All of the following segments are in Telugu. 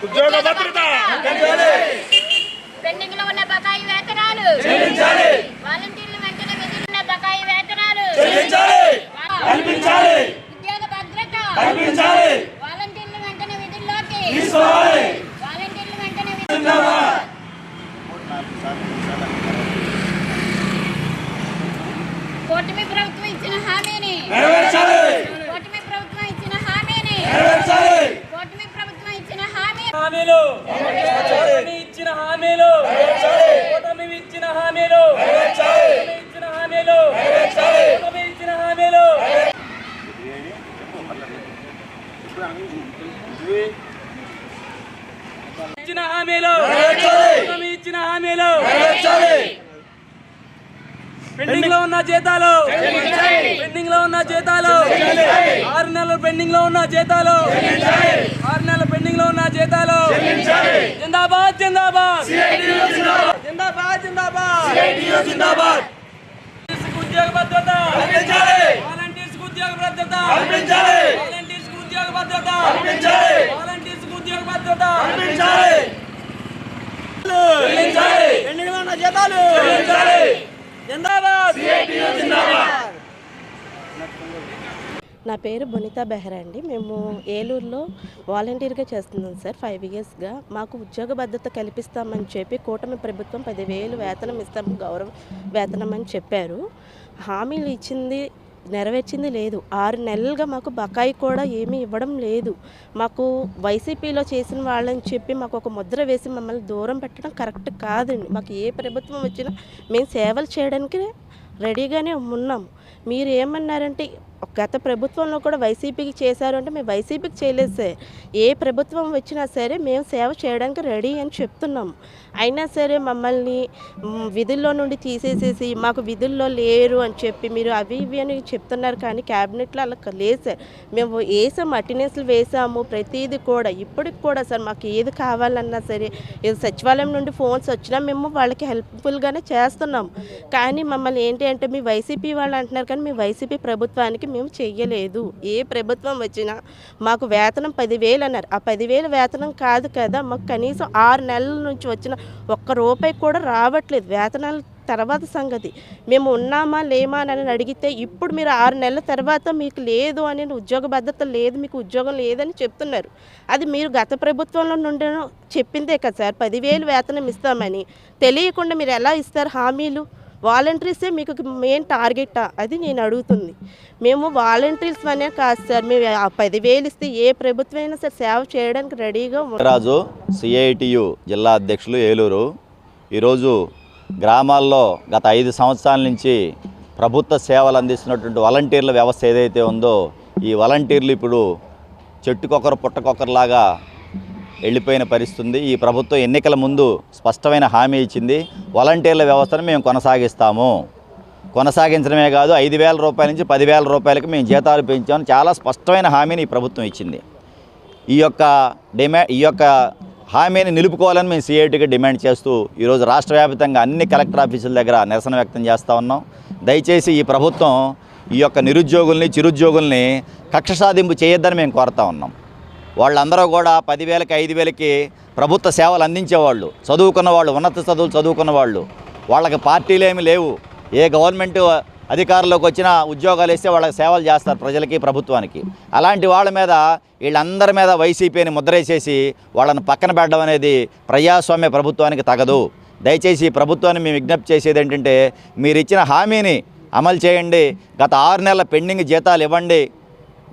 ఉద్యోగ భద్రత పెండింగ్ లో ఉన్న బకాయి వేతనాలు వాలంటీర్లు వెంటనే విధులున్న బకాయి వేతనాలు ఉద్యోగ భద్రత వాలంటీర్లు వెంటనే విధుల్లోకి వాలంటీర్లు వెంటనే కూటమి ప్రభుత్వం ఇచ్చిన హామీని కూటమి ప్రభుత్వం ఇచ్చిన హామీని కూటమి ప్రభుత్వం ఇచ్చిన హామీలు ఇచ్చిన హామీలు కూటమి ఇచ్చిన హామీలు ఇచ్చిన హామీలు కూటమి ఇచ్చిన హామీలు ఇచ్చిన హామీలు కూటమి ఇచ్చిన హామీలు పెండింగ్ లో ఉన్న జీతాలు 6 నెలలు పెండింగ్ లో ఉన్న జీతాలు 6 నెలల పెండింగ్ లో ఉన్న జీతాలు జిందాబాద్ జిందాబాద్ జిందాబాద్ జిందాబాద్ ఉద్యోగ భద్రత వాలంటీర్స్ ఉద్యోగ భద్రత వాలంటీర్స్ ఉద్యోగ భద్రత వాలంటీర్స్ ఉద్యోగ భద్రత పెండింగ్ లో ఉన్న జీతాలు నా పేరు బునితా బెహ్రా అండి. మేము ఏలూరులో వాలంటీర్గా చేస్తున్నాం సార్ 5 ఇయర్స్గా. మాకు ఉద్యోగ భద్రత కల్పిస్తామని చెప్పి కూటమి ప్రభుత్వం 10,000 వేతనం ఇస్తాము, గౌరవ వేతనం అని చెప్పారు. హామీలు ఇచ్చింది నెరవేర్చింది లేదు. 6 నెలలుగా మాకు బకాయి కూడా ఏమీ ఇవ్వడం లేదు. మాకు వైసీపీలో చేసిన వాళ్ళని చెప్పి మాకు ఒక ముద్ర వేసి మమ్మల్ని దూరం పెట్టడం కరెక్ట్ కాదండి. మాకు ఏ ప్రభుత్వం వచ్చినా మేము సేవలు చేయడానికి రెడీగానే ఉన్నాము. మీరు ఏమన్నారంటే గత ప్రభుత్వంలో కూడా వైసీపీకి చేశారు అంటే మేము వైసీపీకి చేయలేదు సార్. ఏ ప్రభుత్వం వచ్చినా సరే మేము సేవ చేయడానికి రెడీ అని చెప్తున్నాము. అయినా సరే మమ్మల్ని విధుల్లో నుండి తీసేసేసి మాకు విధుల్లో లేరు అని చెప్పి మీరు అవి ఇవి అని చెప్తున్నారు. కానీ క్యాబినెట్లో అలా లేదు సార్. మేము వేసాము, అటెండెన్స్లు వేసాము, ప్రతిదీ కూడా. ఇప్పటికి కూడా సార్ మాకు ఏది కావాలన్నా సరే ఏదో సచివాలయం నుండి ఫోన్స్ వచ్చినా మేము వాళ్ళకి హెల్ప్ఫుల్గానే చేస్తున్నాము. కానీ మమ్మల్ని ఏంటి అంటే మీ వైసీపీ వాళ్ళు అంటున్నారు, కానీ మీ వైసీపీ ప్రభుత్వానికి మేము చెయ్యలేదు. ఏ ప్రభుత్వం వచ్చినా మాకు వేతనం 10,000 అన్నారు. ఆ 10,000 వేతనం కాదు కదా, మాకు కనీసం 6 నెలల నుంచి వచ్చిన ఒక్క రూపాయి కూడా రావట్లేదు. వేతనాల తర్వాత సంగతి మేము ఉన్నామా లేమా అని అడిగితే ఇప్పుడు మీరు 6 నెలల తర్వాత మీకు లేదు అని, ఉద్యోగ భద్రత లేదు, మీకు ఉద్యోగం లేదని చెప్తున్నారు. అది మీరు గత ప్రభుత్వంలో నుండి చెప్పిందే కదా సార్. 10,000 వేతనం ఇస్తామని తెలియకుండా మీరు ఎలా ఇస్తారు హామీలు? వాలంటీర్సే మీకు మెయిన్ టార్గెటా? అది నేను అడుగుతుంది. మేము వాలంటీర్స్ అనే కాదు సార్. మేము 10,000 ఇస్తే ఏ ప్రభుత్వం అయినా సార్ సేవ చేయడానికి రెడీగా రాజు CITU జిల్లా అధ్యక్షులు ఏలూరు. ఈరోజు గ్రామాల్లో గత 5 సంవత్సరాల నుంచి ప్రభుత్వ సేవలు అందిస్తున్నటువంటి వాలంటీర్ల వ్యవస్థ ఏదైతే ఉందో, ఈ వాలంటీర్లు ఇప్పుడు చెట్టుకొకరు పుట్టకొకరులాగా వెళ్ళిపోయిన పరిస్థితి ఉంది. ఈ ప్రభుత్వం ఎన్నికల ముందు స్పష్టమైన హామీ ఇచ్చింది, వాలంటీర్ల వ్యవస్థను మేము కొనసాగించడమే కాదు 5,000 రూపాయల నుంచి 10,000 రూపాయలకి మేము జీతాలు పెంచామని చాలా స్పష్టమైన హామీని ఈ ప్రభుత్వం ఇచ్చింది. ఈ యొక్క హామీని నిలుపుకోవాలని మేము CITగా డిమాండ్ చేస్తూ ఈరోజు రాష్ట్ర వ్యాప్తంగా అన్ని కలెక్టర్ ఆఫీసుల దగ్గర నిరసన వ్యక్తం చేస్తూ ఉన్నాం. దయచేసి ఈ ప్రభుత్వం ఈ యొక్క నిరుద్యోగుల్ని, చిరుద్యోగుల్ని కక్ష సాధింపు చేయొద్దని మేము కోరుతా ఉన్నాం. వాళ్ళందరూ కూడా 10,000కి 5,000కి ప్రభుత్వ సేవలు అందించేవాళ్ళు, చదువుకున్న వాళ్ళు, ఉన్నత చదువులు చదువుకున్న వాళ్ళు. వాళ్ళకి పార్టీలు ఏమీ లేవు. ఏ గవర్నమెంట్ అధికారంలోకి వచ్చినా ఉద్యోగాలు ఇస్తే వాళ్ళకి సేవలు చేస్తారు ప్రజలకి, ప్రభుత్వానికి. అలాంటి వాళ్ళ మీద, వీళ్ళందరి మీద వైసీపీని ముద్రేసేసి వాళ్ళని పక్కన పెట్టడం అనేది ప్రజాస్వామ్య ప్రభుత్వానికి తగదు. దయచేసి ఈ ప్రభుత్వాన్ని మేము విజ్ఞప్తి చేసేది ఏంటంటే, మీరు ఇచ్చిన హామీని అమలు చేయండి. గత 6 నెలల పెండింగ్ జీతాలు ఇవ్వండి,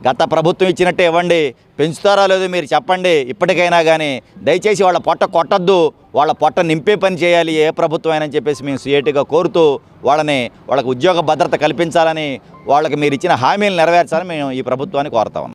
గత ప్రభుత్వం ఇచ్చినట్టే ఇవ్వండి. పెంచుతారా లేదో మీరు చెప్పండి ఇప్పటికైనా. కానీ దయచేసి వాళ్ళ పొట్ట కొట్టద్దు, వాళ్ళ పొట్ట నింపే పని చేయాలి ఏ ప్రభుత్వం అయినా చెప్పేసి మేము CITగా కోరుతూ వాళ్ళకి ఉద్యోగ భద్రత కల్పించాలని, వాళ్ళకి మీరు ఇచ్చిన హామీలు నెరవేర్చాలని మేము ఈ ప్రభుత్వాన్ని కోరుతా ఉన్నాం.